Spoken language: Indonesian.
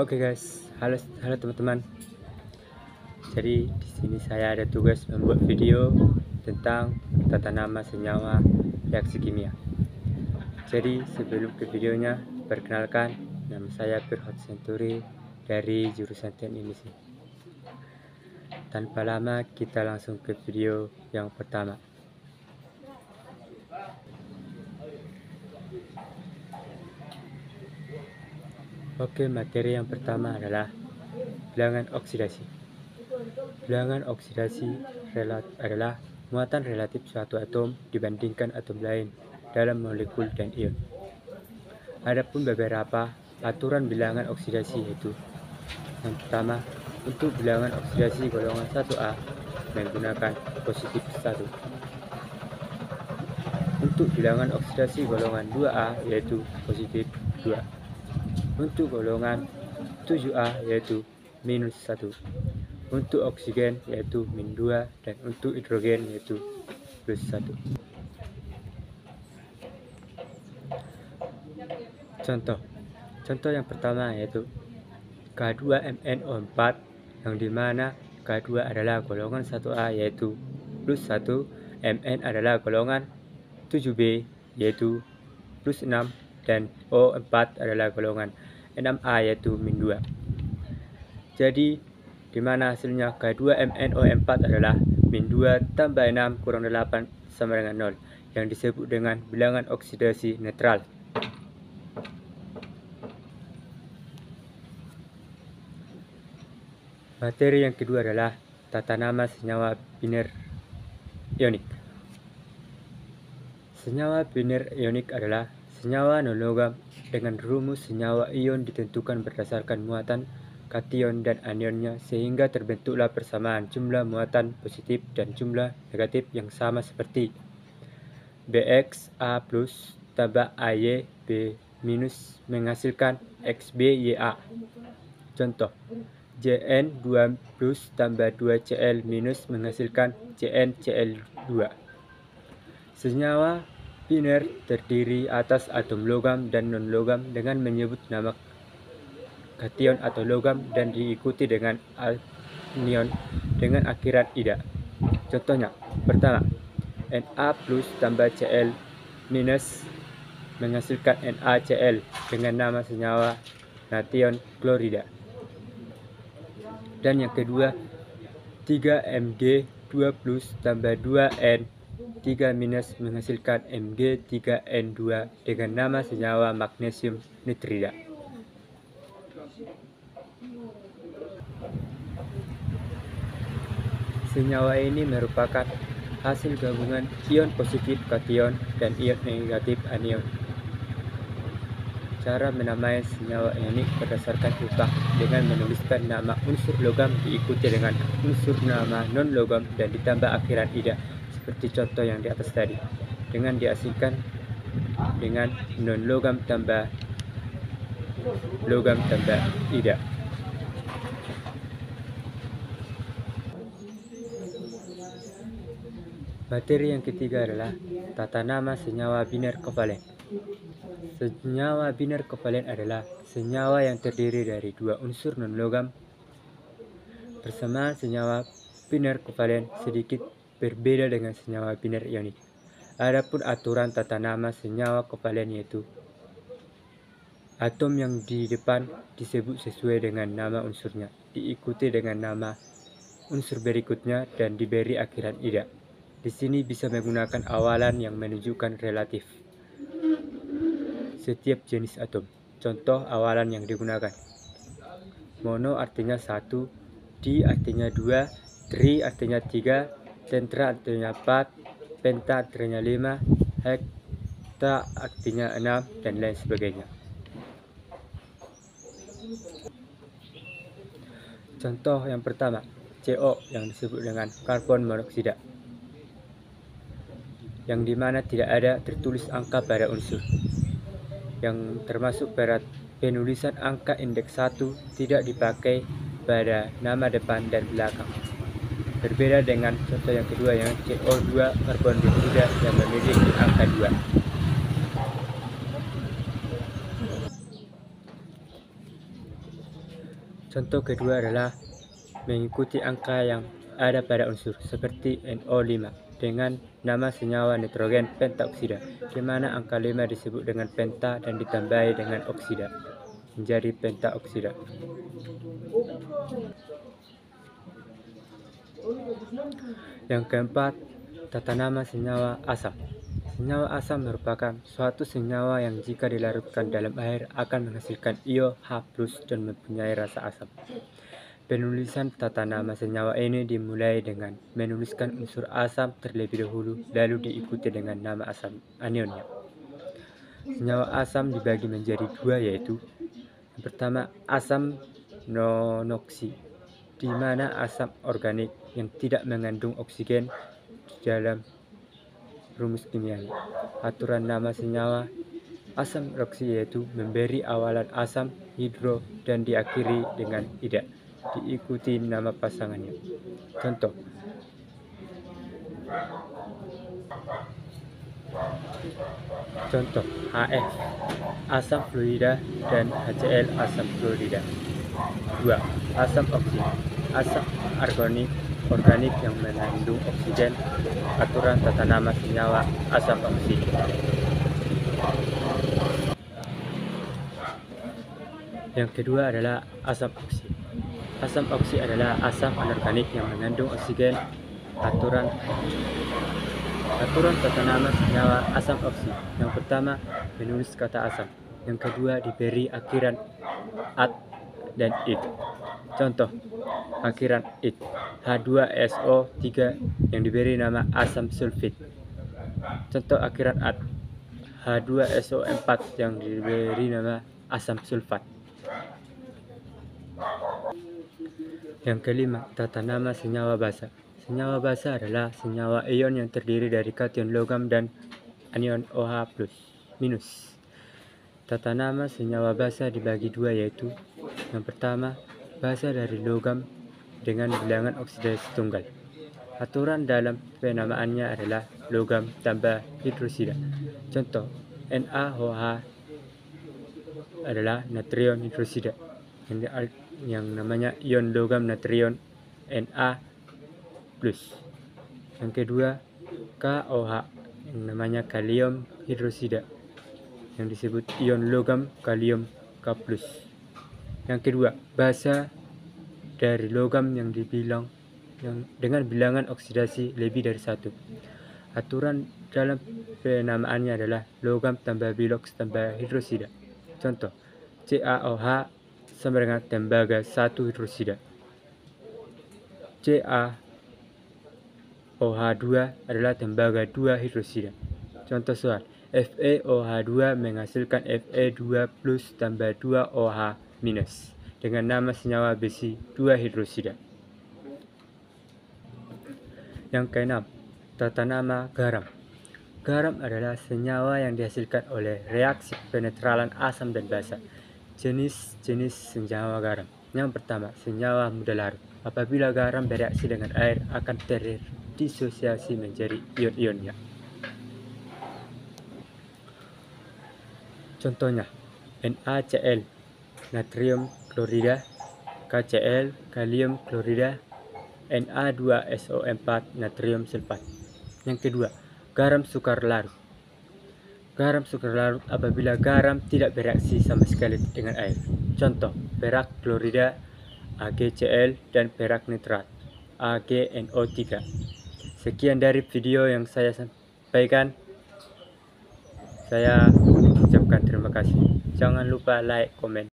Oke guys, halo teman-teman. Jadi di sini saya ada tugas membuat video tentang tata nama senyawa reaksi kimia. Jadi sebelum ke videonya, perkenalkan, nama saya Firhot Senturi dari jurusan Teknik Mesin. Tanpa lama kita langsung ke video yang pertama. Oke, materi yang pertama adalah bilangan oksidasi. Bilangan oksidasi adalah muatan relatif suatu atom dibandingkan atom lain dalam molekul dan ion. Adapun beberapa aturan bilangan oksidasi yaitu: yang pertama, untuk bilangan oksidasi golongan 1A menggunakan positif 1. Untuk bilangan oksidasi golongan 2A yaitu positif 2. Untuk golongan 7A yaitu minus 1. Untuk oksigen yaitu min 2, dan untuk hidrogen yaitu plus 1. Contoh yang pertama yaitu K2MnO4, yang dimana K2 adalah golongan 1A yaitu plus 1, Mn adalah golongan 7B yaitu plus 6, dan O4 adalah golongan 6A yaitu min 2. Jadi dimana hasilnya K2MnO4 adalah min 2 tambah 6 kurang 8 sama dengan 0, yang disebut dengan bilangan oksidasi netral. Materi yang kedua adalah tata nama senyawa biner ionik. Senyawa biner ionik adalah senyawa non-logam dengan rumus senyawa ion ditentukan berdasarkan muatan kation dan anionnya, sehingga terbentuklah persamaan jumlah muatan positif dan jumlah negatif yang sama seperti Bx A plus tambah Ay B minus menghasilkan XbYa. Contoh, Jn 2 plus tambah 2Cl minus menghasilkan CnCl2. Senyawa biner terdiri atas atom logam dan non-logam dengan menyebut nama kation atau logam dan diikuti dengan anion dengan akhiran ida. Contohnya, pertama, Na plus tambah Cl minus menghasilkan NaCl dengan nama senyawa nation klorida. Dan yang kedua, 3Mg 2 plus tambah 2N 3 minus menghasilkan Mg3N2 dengan nama senyawa magnesium nitrida. Senyawa ini merupakan hasil gabungan ion positif kation dan ion negatif anion. Cara menamai senyawa ionik berdasarkan upah dengan menuliskan nama unsur logam diikuti dengan unsur nama non-logam dan ditambah akhiran ida, seperti contoh yang di atas tadi, dengan diasingkan dengan non-logam tambah logam tambah ida. Materi yang ketiga adalah tata nama senyawa biner kovalen. Senyawa biner kovalen adalah senyawa yang terdiri dari dua unsur non-logam. Persamaan senyawa biner kovalen sedikit berbeda dengan senyawa biner ionik. Adapun aturan tata nama senyawa kovalen yaitu atom yang di depan disebut sesuai dengan nama unsurnya, diikuti dengan nama unsur berikutnya dan diberi akhiran ida. Di sini bisa menggunakan awalan yang menunjukkan relatif setiap jenis atom. Contoh awalan yang digunakan: mono artinya 1, di artinya 2, tri artinya 3, tetra artinya 4, penta artinya 5, hekta artinya 6, dan lain sebagainya. Contoh yang pertama, CO yang disebut dengan karbon monoksida, yang dimana tidak ada tertulis angka pada unsur, yang termasuk pada penulisan angka indeks 1 tidak dipakai pada nama depan dan belakang. Berbeda dengan contoh yang kedua, yang CO2 karbon dioksida yang memiliki angka 2. Contoh kedua adalah mengikuti angka yang ada pada unsur seperti NO5 dengan nama senyawa nitrogen pentaoksida, di mana angka 5 disebut dengan penta dan ditambahi dengan oksida menjadi pentaoksida. Yang keempat, tata nama senyawa asam. Senyawa asam merupakan suatu senyawa yang jika dilarutkan dalam air akan menghasilkan ion H+ dan mempunyai rasa asam. Penulisan tata nama senyawa ini dimulai dengan menuliskan unsur asam terlebih dahulu, lalu diikuti dengan nama asam anionnya. Senyawa asam dibagi menjadi dua, yaitu yang pertama asam nonoksi, di mana asam organik yang tidak mengandung oksigen di dalam rumus kimianya. Aturan nama senyawa asam roksi yaitu memberi awalan asam, hidro, dan diakhiri dengan ida, diikuti nama pasangannya. Contoh: HF asam fluorida dan HCl asam fluorida. 2. Asam oksi, asam organik yang mengandung oksigen. Aturan tata nama senyawa asam oksi. Yang kedua adalah asam oksi. Asam oksi adalah asam anorganik yang mengandung oksigen. Aturan tata nama senyawa asam oksi. Yang pertama, menulis kata asam. Yang kedua, diberi akhiran at dan it. Contoh: akhiran it, H2SO3 yang diberi nama asam sulfit. Contoh akhiran at, H2SO4 yang diberi nama asam sulfat. Yang kelima, tata nama senyawa basa. Senyawa basa adalah senyawa ion yang terdiri dari kation logam dan anion OH+. Tata nama senyawa basa dibagi dua, yaitu yang pertama, basa dari logam dengan bilangan oksidasi tunggal. Aturan dalam penamaannya adalah logam tambah hidrosida. Contoh: NaOH adalah natrium hidrosida yang namanya ion logam natrium Na+. Yang kedua, KOH yang namanya kalium hidrosida yang disebut ion logam kalium K+. Yang kedua, basa dari logam yang dengan bilangan oksidasi lebih dari 1. Aturan dalam penamaannya adalah logam tambah biloks tambah hidrosida. Contoh: CaOH sama dengan tembaga 1 hidrosida. CaOH2 adalah tembaga 2 hidrosida. Contoh soal: FeOH2 menghasilkan Fe2 plus tambah 2 OH minus dengan nama senyawa besi 2 hidrosida. Yang keenam, tata nama garam. Garam adalah senyawa yang dihasilkan oleh reaksi penetralan asam dan basa. Jenis-jenis senyawa garam. Yang pertama, senyawa mudah larut. Apabila garam bereaksi dengan air akan terdisosiasi menjadi ion-ionnya. Contohnya, NaCl natrium klorida, KCl kalium klorida, Na2SO4 natrium sulfat. Yang kedua, garam sukar larut. Garam sukar larut apabila garam tidak bereaksi sama sekali dengan air. Contoh: perak klorida AgCl dan perak nitrat AgNO3. Sekian dari video yang saya sampaikan. Saya ucapkan terima kasih. Jangan lupa like, komen.